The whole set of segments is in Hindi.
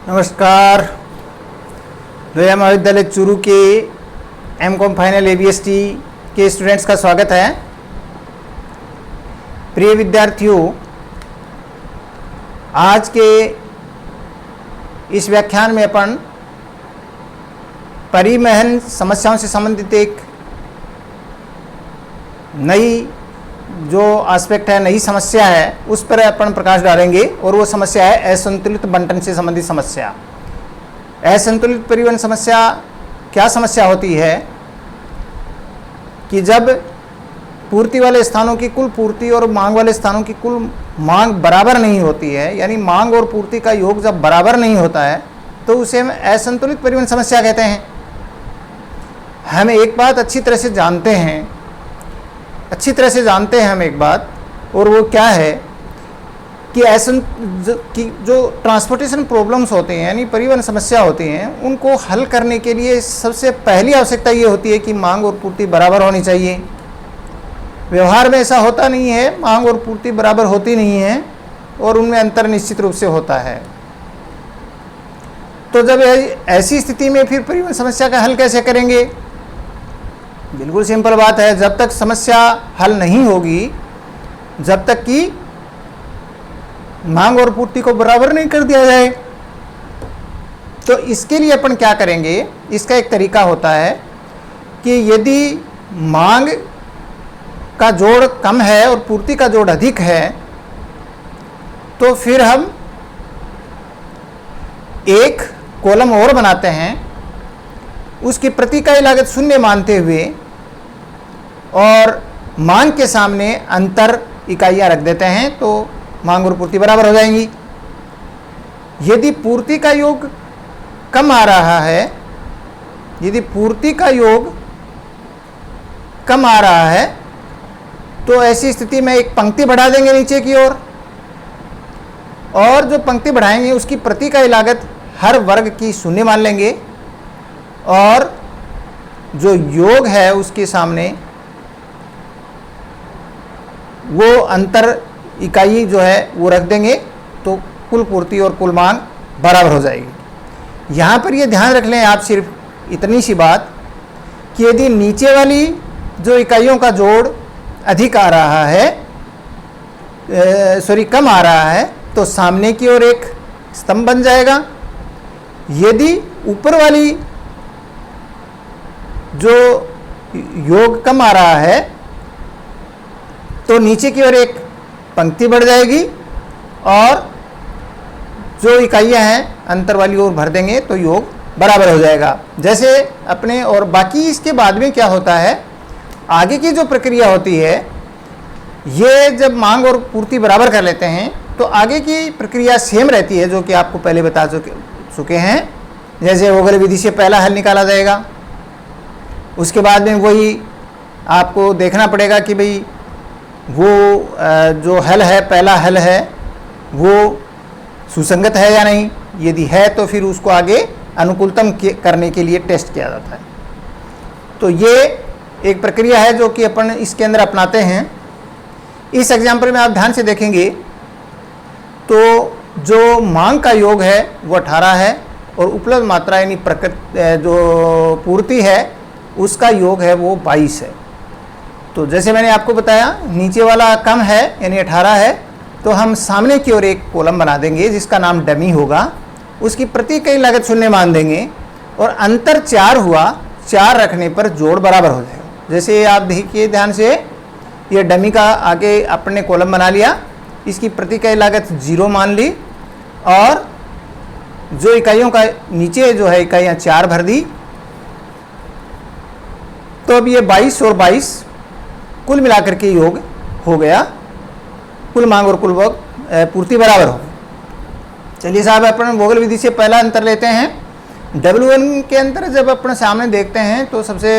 नमस्कार। लोहिया महाविद्यालय चूरू के एमकॉम फाइनल ABST के स्टूडेंट्स का स्वागत है। प्रिय विद्यार्थियों, आज के इस व्याख्यान में अपन परिवहन समस्याओं से संबंधित एक नई जो एस्पेक्ट है, नई समस्या है, उस पर अपन प्रकाश डालेंगे और वो समस्या है असंतुलित बंटन से संबंधित समस्या। असंतुलित परिवहन समस्या क्या समस्या होती है कि जब पूर्ति वाले स्थानों की कुल पूर्ति और मांग वाले स्थानों की कुल मांग बराबर नहीं होती है, यानी मांग और पूर्ति का योग जब बराबर नहीं होता है तो उसे हम असंतुलित परिवहन समस्या कहते हैं। हम एक बात अच्छी तरह से जानते हैं हम एक बात, और वो क्या है कि जो ट्रांसपोर्टेशन प्रॉब्लम्स होते हैं, यानी परिवहन समस्या होती हैं, उनको हल करने के लिए सबसे पहली आवश्यकता ये होती है कि मांग और पूर्ति बराबर होनी चाहिए। व्यवहार में ऐसा होता नहीं है, मांग और पूर्ति बराबर होती नहीं है और उनमें अंतर निश्चित रूप से होता है। तो जब ऐसी स्थिति में फिर परिवहन समस्या का हल कैसे करेंगे? बिल्कुल सिंपल बात है, जब तक समस्या हल नहीं होगी, जब तक कि मांग और पूर्ति को बराबर नहीं कर दिया जाए, तो इसके लिए अपन क्या करेंगे? इसका एक तरीका होता है कि यदि मांग का जोड़ कम है और पूर्ति का जोड़ अधिक है, तो फिर हम एक कॉलम और बनाते हैं, उसकी प्रति इकाई लागत शून्य मानते हुए और मांग के सामने अंतर इकाइयां रख देते हैं, तो मांग और पूर्ति बराबर हो जाएंगी। यदि पूर्ति का योग कम आ रहा है, तो ऐसी स्थिति में एक पंक्ति बढ़ा देंगे नीचे की ओर, और जो पंक्ति बढ़ाएंगे उसकी प्रति इकाई लागत हर वर्ग की शून्य मान लेंगे और जो योग है उसके सामने वो अंतर इकाई जो है वो रख देंगे, तो कुल पूर्ति और कुल मांग बराबर हो जाएगी। यहाँ पर ये ध्यान रख लें आप सिर्फ इतनी सी बात कि यदि नीचे वाली जो इकाइयों का जोड़ अधिक आ रहा है, कम आ रहा है, तो सामने की ओर एक स्तंभ बन जाएगा। यदि ऊपर वाली जो योग कम आ रहा है तो नीचे की ओर एक पंक्ति बढ़ जाएगी और जो इकाइयां हैं अंतर वाली ओर भर देंगे तो योग बराबर हो जाएगा। जैसे अपने और बाकी इसके बाद में क्या होता है, आगे की जो प्रक्रिया होती है, ये जब मांग और पूर्ति बराबर कर लेते हैं तो आगे की प्रक्रिया सेम रहती है, जो कि आपको पहले बता चुके हैं। जैसे वोगल विधि से पहला हल निकाला जाएगा, उसके बाद में वही आपको देखना पड़ेगा कि भाई वो जो हल है, पहला हल है, वो सुसंगत है या नहीं। यदि है तो फिर उसको आगे अनुकूलतम करने के लिए टेस्ट किया जाता है। तो ये एक प्रक्रिया है जो कि अपन इसके अंदर अपनाते हैं। इस एग्जाम्पल में आप ध्यान से देखेंगे तो जो मांग का योग है वो 18 है और उपलब्ध मात्रा यानी जो पूर्ति है उसका योग है वो 22 है। तो जैसे मैंने आपको बताया, नीचे वाला कम है यानी 18 है, तो हम सामने की ओर एक कॉलम बना देंगे जिसका नाम डमी होगा, उसकी प्रति इकाई लागत शून्य मान देंगे और अंतर 4 हुआ, 4 रखने पर जोड़ बराबर हो जाएगा। जैसे आप देखिए ध्यान से, ये डमी का आगे अपने कॉलम बना लिया, इसकी प्रति इकाई लागत 0 मान ली और जो इकाइयों का नीचे जो है इकाइयाँ 4 भर दी, तो अब ये 22 और 22 कुल मिलाकर के योग हो गया, कुल मांग और कुल पूर्ति बराबर हो गई। चलिए साहब, अपन वोगल विधि से पहला अंतर लेते हैं। W1 के अंतर जब अपन सामने देखते हैं तो सबसे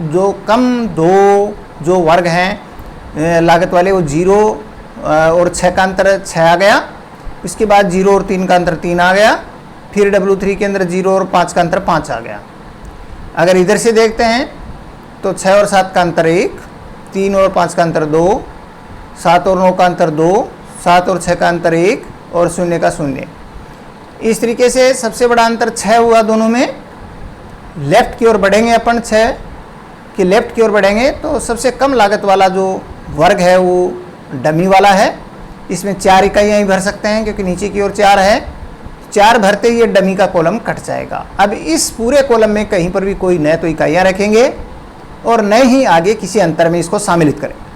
जो कम 2 जो वर्ग हैं लागत वाले, वो 0 और 6 का अंतर 6 आ गया, उसके बाद 0 और 3 का अंतर 3 आ गया, फिर W3 के अंदर 0 और 5 का अंतर 5 आ गया। अगर इधर से देखते हैं तो 6 और 7 का अंतर 1, 3 और 5 का अंतर 2, 7 और 9 का अंतर 2, 7 और 6 का अंतर 1 और 0 का 0। इस तरीके से सबसे बड़ा अंतर 6 हुआ दोनों में। लेफ्ट की ओर बढ़ेंगे अपन, 6 कि लेफ्ट की ओर बढ़ेंगे तो सबसे कम लागत वाला जो वर्ग है वो डमी वाला है। इसमें 4 इकाइयाँ ही भर सकते हैं क्योंकि नीचे की ओर 4 है। 4 भरते ही ये डमी का कॉलम कट जाएगा। अब इस पूरे कॉलम में कहीं पर भी कोई न तो इकाइयाँ रखेंगे और न ही आगे किसी अंतर में इसको सम्मिलित करेंगे।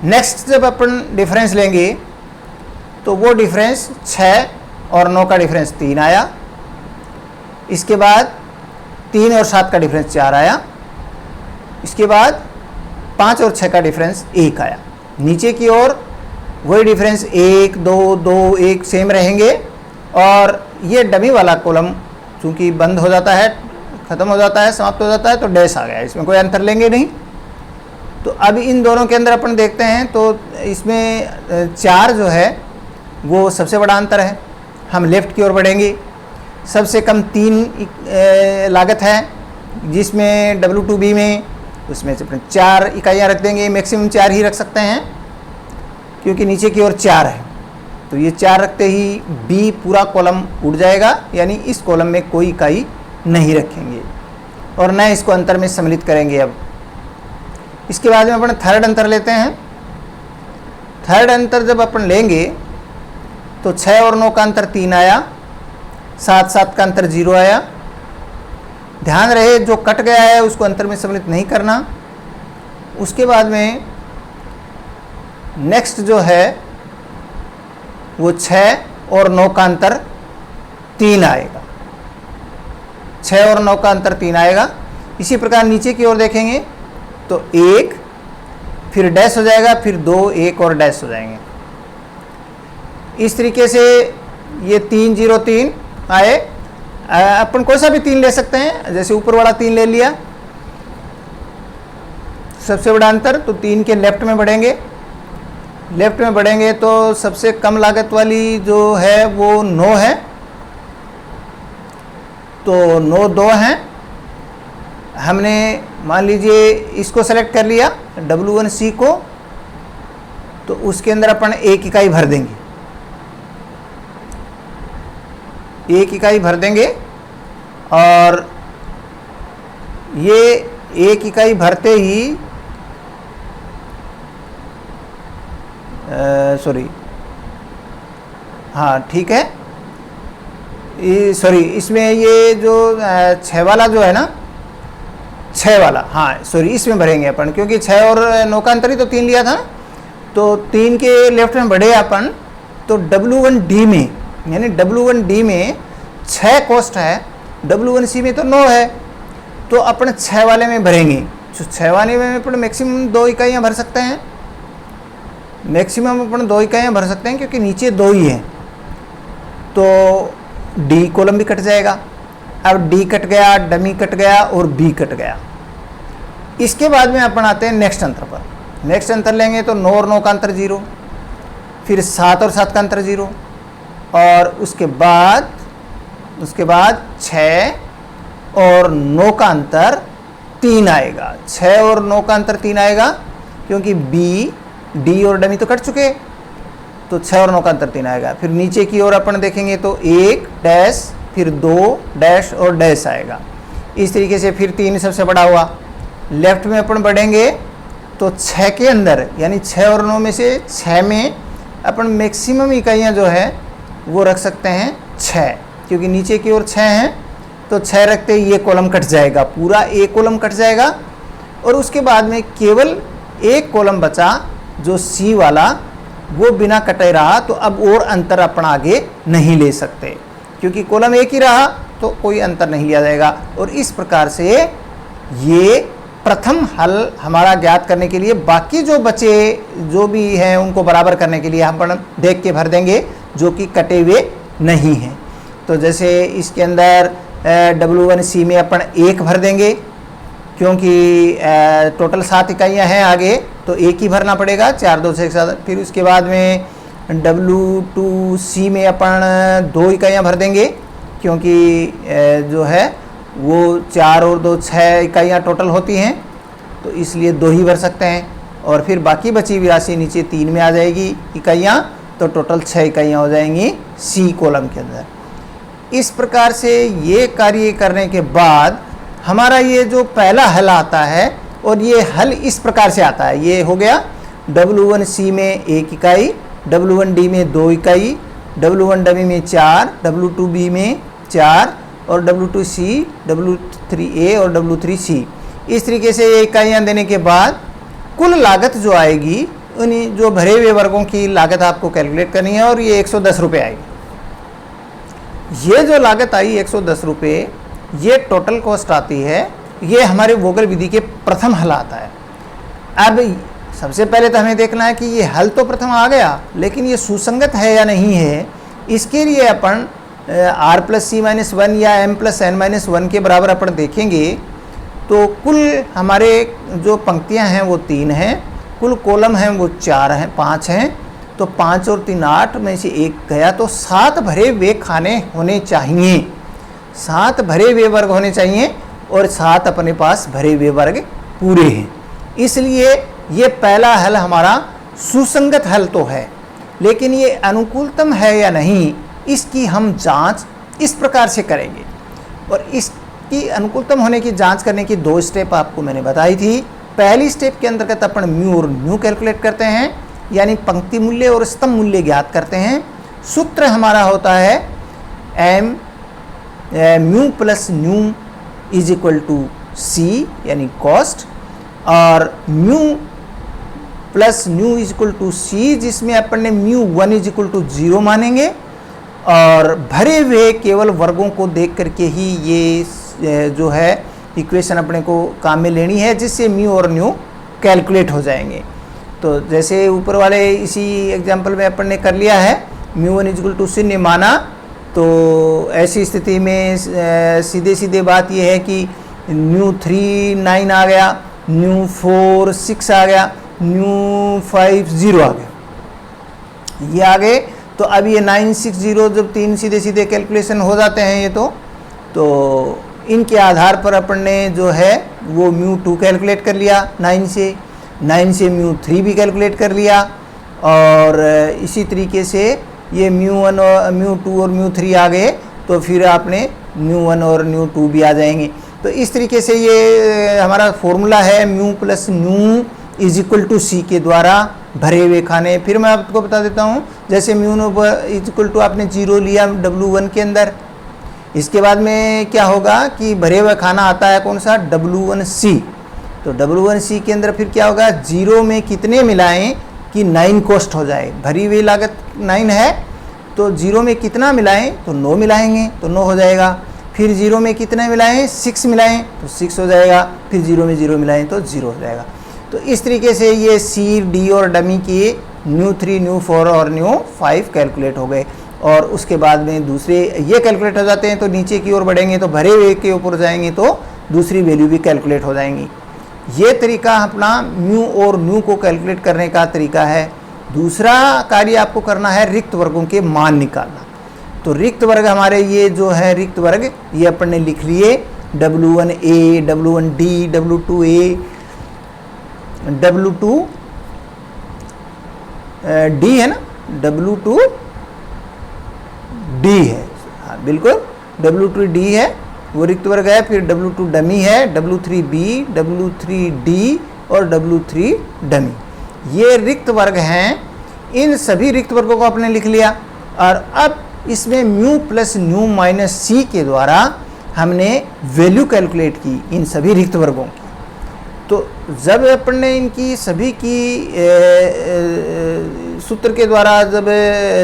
नेक्स्ट जब अपन डिफरेंस लेंगे तो वो डिफरेंस 6 और 9 का डिफरेंस 3 आया। इसके बाद 3 और 7 का डिफरेंस 4 आया। इसके बाद 5 और 6 का डिफरेंस 1 आया। नीचे की ओर वही डिफरेंस 1, 2, 2, 1 सेम रहेंगे और ये डमी वाला कॉलम चूँकि बंद हो जाता है, ख़त्म हो जाता है, समाप्त हो जाता है तो डैश आ गया, इसमें कोई अंतर लेंगे नहीं। तो अब इन दोनों के अंदर अपन देखते हैं तो इसमें 4 जो है वो सबसे बड़ा अंतर है। हम लेफ़्ट की ओर बढ़ेंगे, सबसे कम 3 लागत है जिसमें W2B में उसमें से 4 इकाइयाँ रख देंगे। मैक्सिमम 4 ही रख सकते हैं क्योंकि नीचे की ओर 4 है। तो ये 4 रखते ही B पूरा कॉलम उड़ जाएगा, यानी इस कॉलम में कोई इकाई नहीं रखेंगे और न इसको अंतर में सम्मिलित करेंगे। अब इसके बाद में अपन थर्ड अंतर लेते हैं। थर्ड अंतर जब अपन लेंगे तो 6 और 9 का अंतर 3 आया, 7, 7 का अंतर 0 आया। ध्यान रहे जो कट गया है उसको अंतर में सम्मिलित नहीं करना। उसके बाद में नेक्स्ट जो है वो 6 और 9 का अंतर 3 आएगा। 6 और 9 का अंतर 3 आएगा। इसी प्रकार नीचे की ओर देखेंगे तो 1 फिर डैश हो जाएगा, फिर 2, 1 और डैश हो जाएंगे। इस तरीके से ये 3, 0, 3 आए। अपन कोई सा भी 3 ले सकते हैं, जैसे ऊपर वाला 3 ले लिया। सबसे बड़ा अंतर तो 3 के लेफ्ट में बढ़ेंगे। लेफ्ट में बढ़ेंगे तो सबसे कम लागत वाली जो है वो 9 है, तो 9, 2 हैं। हमने मान लीजिए इसको सेलेक्ट कर लिया W1C को, तो उसके अंदर अपन 1 इकाई भर देंगे। 1 इकाई भर देंगे और ये 1 इकाई भरते ही सॉरी, हाँ ठीक है, सॉरी इसमें ये जो 6 वाला जो है ना, 6 वाला, हाँ सॉरी इसमें भरेंगे अपन क्योंकि 6 और 9 का अंतर ही तो 3 लिया था। तो 3 के लेफ्ट में बढ़े अपन तो W1D में, यानी W1D में 6 कॉस्ट है, W1C में तो 9 है, तो अपन 6 वाले में भरेंगे। तो 6 वाले में अपन मैक्सिमम 2 इकाइयाँ भर सकते हैं। मैक्सिमम अपन 2 इकाइयाँ भर सकते हैं क्योंकि नीचे 2 ही हैं, तो D कॉलम भी कट जाएगा। अब D कट गया, डमी कट गया और B कट गया। इसके बाद में अपन आते हैं नेक्स्ट अंतर पर। नेक्स्ट अंतर लेंगे तो 9 और 9 का अंतर 0, फिर 7 और 7 का अंतर 0 और उसके बाद 6 और 9 का अंतर 3 आएगा। 6 और 9 का अंतर 3 आएगा क्योंकि B, D और डमी तो कट चुके, तो 6 और 9 का अंतर 3 आएगा। फिर नीचे की ओर अपन देखेंगे तो 1 डैश, फिर 2 डैश और डैश आएगा। इस तरीके से फिर 3 सबसे बड़ा हुआ। लेफ्ट में अपन बढ़ेंगे तो 6 के अंदर, यानी 6 और 9 में से 6 में अपन मैक्सिमम इकाइयाँ जो है वो रख सकते हैं 6, क्योंकि नीचे की ओर 6 हैं तो 6 रखते ही ये कॉलम कट जाएगा, पूरा एक कॉलम कट जाएगा। और उसके बाद में केवल एक कॉलम बचा जो C वाला, वो बिना कटे रहा। तो अब और अंतर अपन आगे नहीं ले सकते क्योंकि कॉलम एक ही रहा तो कोई अंतर नहीं लिया जाएगा। और इस प्रकार से ये प्रथम हल हमारा ज्ञात करने के लिए, बाकी जो बचे जो भी हैं उनको बराबर करने के लिए हम देख के भर देंगे जो कि कटे हुए नहीं हैं। तो जैसे इसके अंदर W1C में अपन 1 भर देंगे क्योंकि टोटल 7 इकाइयाँ हैं आगे, तो 1 ही भरना पड़ेगा, 4, 2 से 7। फिर उसके बाद में W2C में अपन 2 इकाइयाँ भर देंगे क्योंकि जो है वो 4 और 2 6 इकाइयाँ टोटल होती हैं, तो इसलिए 2 ही भर सकते हैं। और फिर बाकी बची हुई राशि नीचे 3 में आ जाएगी इकाइयाँ, तो टोटल 6 इकाइयाँ हो जाएंगी सी कॉलम के अंदर। इस प्रकार से ये कार्य करने के बाद हमारा ये जो पहला हल आता है, और ये हल इस प्रकार से आता है, ये हो गया W1C में 1 इकाई, W1D में 2 इकाई, W1W में 4, W2B में 4 और W2C, W3A और W3C। इस तरीके से ये इकाइयाँ देने के बाद कुल लागत जो आएगी, उन्हीं जो भरे हुए वर्गों की लागत आपको कैलकुलेट करनी है, और ये 110 रुपये आएगी। ये जो लागत आई 110 रुपये, ये टोटल कॉस्ट आती है। ये हमारे वोगल विधि के प्रथम हल आता है। अब सबसे पहले तो हमें देखना है कि ये हल तो प्रथम आ गया, लेकिन ये सुसंगत है या नहीं है। इसके लिए अपन R+C-1 या M+N-1 के बराबर अपन देखेंगे। तो कुल हमारे जो पंक्तियां हैं वो 3 हैं, कुल कॉलम हैं वो 5 हैं। तो 5 और 3 8 में से 1 गया, तो 7 भरे हुए खाने होने चाहिए, 7 भरे हुए वर्ग होने चाहिए, और 7 अपने पास भरे हुए वर्ग पूरे हैं। इसलिए ये पहला हल हमारा सुसंगत हल तो है, लेकिन ये अनुकूलतम है या नहीं, इसकी हम जांच इस प्रकार से करेंगे। और इसकी अनुकूलतम होने की जांच करने की 2 स्टेप आपको मैंने बताई थी। पहली स्टेप के अंतर्गत अपन म्यू और न्यू कैलकुलेट करते हैं, यानी पंक्ति मूल्य और स्तंभ मूल्य ज्ञात करते हैं। सूत्र हमारा होता है mu plus nu is equal to C, यानी कॉस्ट, और mu plus nu is equal to C, जिसमें अपन ने μ1 इज इक्वल टू 0 मानेंगे, और भरे हुए केवल वर्गों को देख करके ही ये जो है इक्वेशन अपने को काम में लेनी है, जिससे म्यू और न्यू कैलकुलेट हो जाएंगे। तो जैसे ऊपर वाले इसी एग्जांपल में अपन ने कर लिया है, μ1 इज इक्वल टू 0 माना, तो ऐसी स्थिति में सीधे सीधे बात यह है कि μ3 9 आ गया, μ4 6 आ गया, μ5 0 आ गया, ये आ गए। तो अब ये 9 6 0 जब 3 सीधे सीधे कैलकुलेशन हो जाते हैं ये, तो इनके आधार पर अपन ने जो है वो μ2 कैलकुलेट कर लिया, 9 से μ3 भी कैलकुलेट कर लिया, और इसी तरीके से ये μ1 और μ2 और μ3 आ गए, तो फिर आपने μ1 और μ2 भी आ जाएंगे। तो इस तरीके से ये हमारा फॉर्मूला है mu plus nu is equal to C के द्वारा भरे हुए खाने। फिर मैं आपको बता देता हूँ, जैसे म्यू इज इक्वल टू आपने 0 लिया W1 के अंदर, इसके बाद में क्या होगा कि भरे हुए खाना आता है कौन सा, W1C। तो W1C के अंदर फिर क्या होगा, 0 में कितने मिलाएं कि 9 कॉस्ट हो जाए। भरी हुई लागत 9 है, तो 0 में कितना मिलाएं, तो 9 मिलाएंगे तो 9 हो जाएगा। फिर 0 में कितने मिलाएं, 6 मिलाएं तो 6 हो जाएगा। फिर 0 में 0 मिलाएं तो 0 हो जाएगा। तो इस तरीके से ये सी, डी और डमी के μ3, μ4 और μ5 कैलकुलेट हो गए, और उसके बाद में दूसरे ये कैलकुलेट हो जाते हैं। तो नीचे की ओर बढ़ेंगे तो भरे हुए के ऊपर जाएंगे तो दूसरी वैल्यू भी कैलकुलेट हो जाएंगी। ये तरीका अपना म्यू और न्यू को कैलकुलेट करने का तरीका है। दूसरा कार्य आपको करना है रिक्त वर्गों के मान निकालना। तो रिक्त वर्ग हमारे ये जो है रिक्त वर्ग, ये अपन ने लिख लिए W1A, W1D, W2A, W2D है ना, W2D है, हाँ बिल्कुल W2D है, वो रिक्त वर्ग है। फिर W2 डमी है, W3B, W3D और W3 डमी, ये रिक्त वर्ग हैं। इन सभी रिक्त वर्गों को आपने लिख लिया, और अब इसमें म्यू प्लस न्यू माइनस सी के द्वारा हमने वैल्यू कैलकुलेट की इन सभी रिक्त वर्गों की। तो जब अपन ने इनकी सभी की सूत्र के द्वारा जब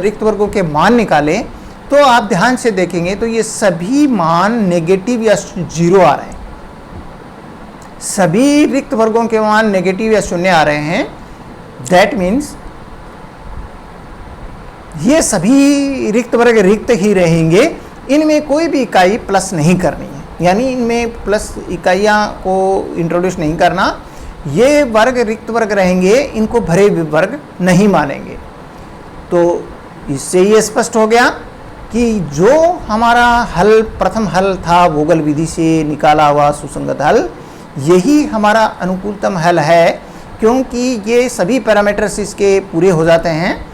रिक्त वर्गों के मान निकाले, तो आप ध्यान से देखेंगे तो ये सभी मान नेगेटिव या 0 आ रहे हैं। सभी रिक्त वर्गों के मान नेगेटिव या 0 आ रहे हैं। दैट मीन्स ये सभी रिक्त वर्ग रिक्त ही रहेंगे, इनमें कोई भी इकाई प्लस नहीं करनी है, यानी इनमें प्लस इकाइयाँ को इंट्रोड्यूस नहीं करना। ये वर्ग रिक्त वर्ग रहेंगे, इनको भरे हुए वर्ग नहीं मानेंगे। तो इससे ये स्पष्ट हो गया कि जो हमारा हल प्रथम हल था वोगल विधि से निकाला हुआ सुसंगत हल, यही हमारा अनुकूलतम हल है, क्योंकि ये सभी पैरामीटर्स इसके पूरे हो जाते हैं।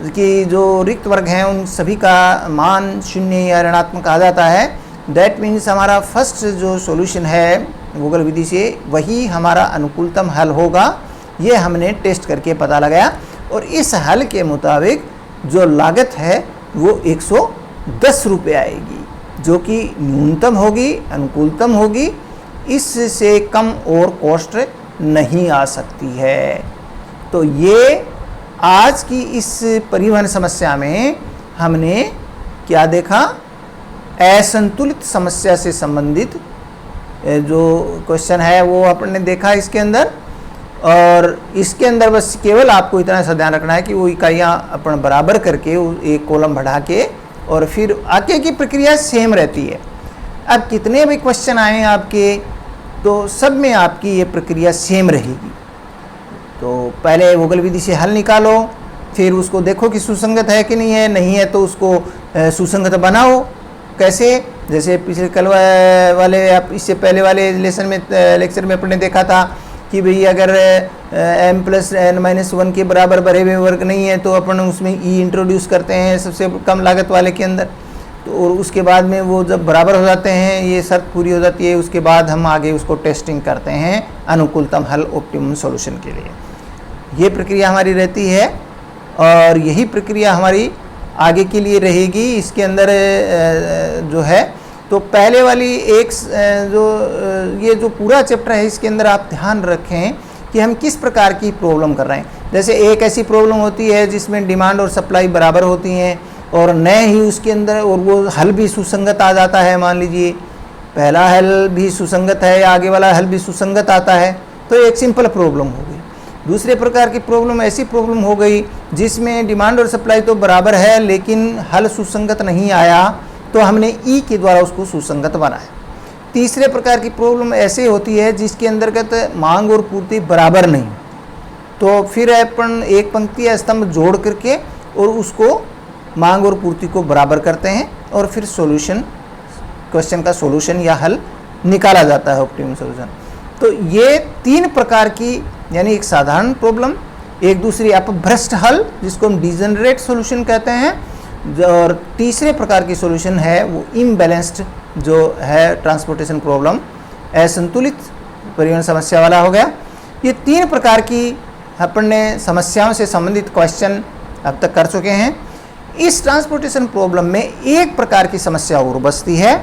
कि जो रिक्त वर्ग हैं उन सभी का मान शून्य या ऋणात्मक आ जाता है, दैट मीन्स हमारा फर्स्ट जो सॉल्यूशन है गूगल विधि से वही हमारा अनुकूलतम हल होगा। ये हमने टेस्ट करके पता लगाया और इस हल के मुताबिक जो लागत है वो 110 रुपये आएगी, जो कि न्यूनतम होगी, अनुकूलतम होगी, इससे कम और कॉस्ट नहीं आ सकती है। तो ये आज की इस परिवहन समस्या में हमने क्या देखा, असंतुलित समस्या से संबंधित जो क्वेश्चन है वो आपने देखा इसके अंदर। और इसके अंदर बस केवल आपको इतना सा ध्यान रखना है कि वो इकाइयाँ अपन बराबर करके एक कॉलम बढ़ा के और फिर आगे की प्रक्रिया सेम रहती है। अब कितने भी क्वेश्चन आए आपके तो सब में आपकी ये प्रक्रिया सेम रहेगी। तो पहले गूगल विधि से हल निकालो, फिर उसको देखो कि सुसंगत है कि नहीं है तो उसको सुसंगत बनाओ। कैसे, जैसे पिछले कल वाले आप इससे पहले वाले लेक्चर में अपने देखा था कि भाई अगर m+n-1 के बराबर भरे हुए वर्ग नहीं है तो अपन उसमें e इंट्रोड्यूस करते हैं सबसे कम लागत वाले के अंदर। तो और उसके बाद में वो जब बराबर हो जाते हैं, ये शर्त पूरी हो जाती है, उसके बाद हम आगे उसको टेस्टिंग करते हैं अनुकूलतम हल ऑप्टिमम सॉल्यूशन के लिए। ये प्रक्रिया हमारी रहती है और यही प्रक्रिया हमारी आगे के लिए रहेगी। इसके अंदर जो है तो पहले वाली एक ये जो पूरा चैप्टर है इसके अंदर आप ध्यान रखें कि हम किस प्रकार की प्रॉब्लम कर रहे हैं। जैसे एक ऐसी प्रॉब्लम होती है जिसमें डिमांड और सप्लाई बराबर होती हैं और नए ही उसके अंदर और वो हल भी सुसंगत आ जाता है। मान लीजिए पहला हल भी सुसंगत है या आगे वाला हल भी सुसंगत आता है, तो एक सिंपल प्रॉब्लम हो गई। दूसरे प्रकार की प्रॉब्लम ऐसी प्रॉब्लम हो गई जिसमें डिमांड और सप्लाई तो बराबर है लेकिन हल सुसंगत नहीं आया, तो हमने ई के द्वारा उसको सुसंगत बनाया। तीसरे प्रकार की प्रॉब्लम ऐसे होती है जिसके अंतर्गत मांग और पूर्ति बराबर नहीं, तो फिर अपन एक पंक्ति या स्तंभ जोड़ करके और उसको मांग और पूर्ति को बराबर करते हैं और फिर सॉल्यूशन, क्वेश्चन का सॉल्यूशन या हल निकाला जाता है, ऑप्टिमम सॉल्यूशन। तो ये तीन प्रकार की, यानी एक साधारण प्रॉब्लम, एक दूसरी अपभ्रष्ट हल जिसको हम डिजेनरेट सॉल्यूशन कहते हैं, और तीसरे प्रकार की सॉल्यूशन है वो इम्बैलेंस्ड जो है ट्रांसपोर्टेशन प्रॉब्लम, असंतुलित परिवहन समस्या वाला हो गया। ये तीन प्रकार की अपन ने समस्याओं से संबंधित क्वेश्चन अब तक कर चुके हैं। इस ट्रांसपोर्टेशन प्रॉब्लम में एक प्रकार की समस्या और बचती है,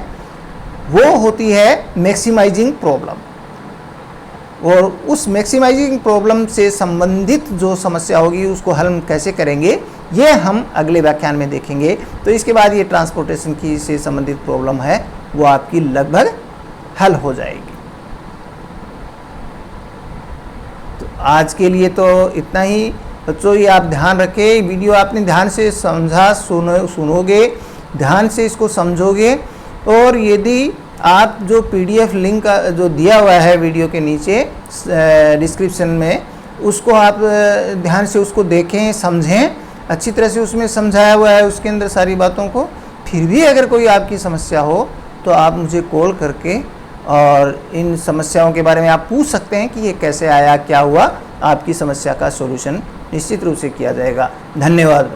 वो होती है मैक्सिमाइजिंग प्रॉब्लम। और उस मैक्सिमाइजिंग प्रॉब्लम से संबंधित जो समस्या होगी उसको हल कैसे करेंगे ये हम अगले व्याख्यान में देखेंगे। तो इसके बाद ये ट्रांसपोर्टेशन की से संबंधित प्रॉब्लम है वो आपकी लगभग हल हो जाएगी। तो आज के लिए तो इतना ही बच्चों, ये आप ध्यान रखें, वीडियो आपने ध्यान से समझा, सुनोगे, ध्यान से इसको समझोगे, और यदि आप जो PDF लिंक जो दिया हुआ है वीडियो के नीचे डिस्क्रिप्शन में, उसको आप ध्यान से उसको देखें, समझें, अच्छी तरह से उसमें समझाया हुआ है उसके अंदर सारी बातों को। फिर भी अगर कोई आपकी समस्या हो तो आप मुझे कॉल करके और इन समस्याओं के बारे में आप पूछ सकते हैं कि ये कैसे आया, क्या हुआ। आपकी समस्या का सॉल्यूशन निश्चित रूप से किया जाएगा। धन्यवाद।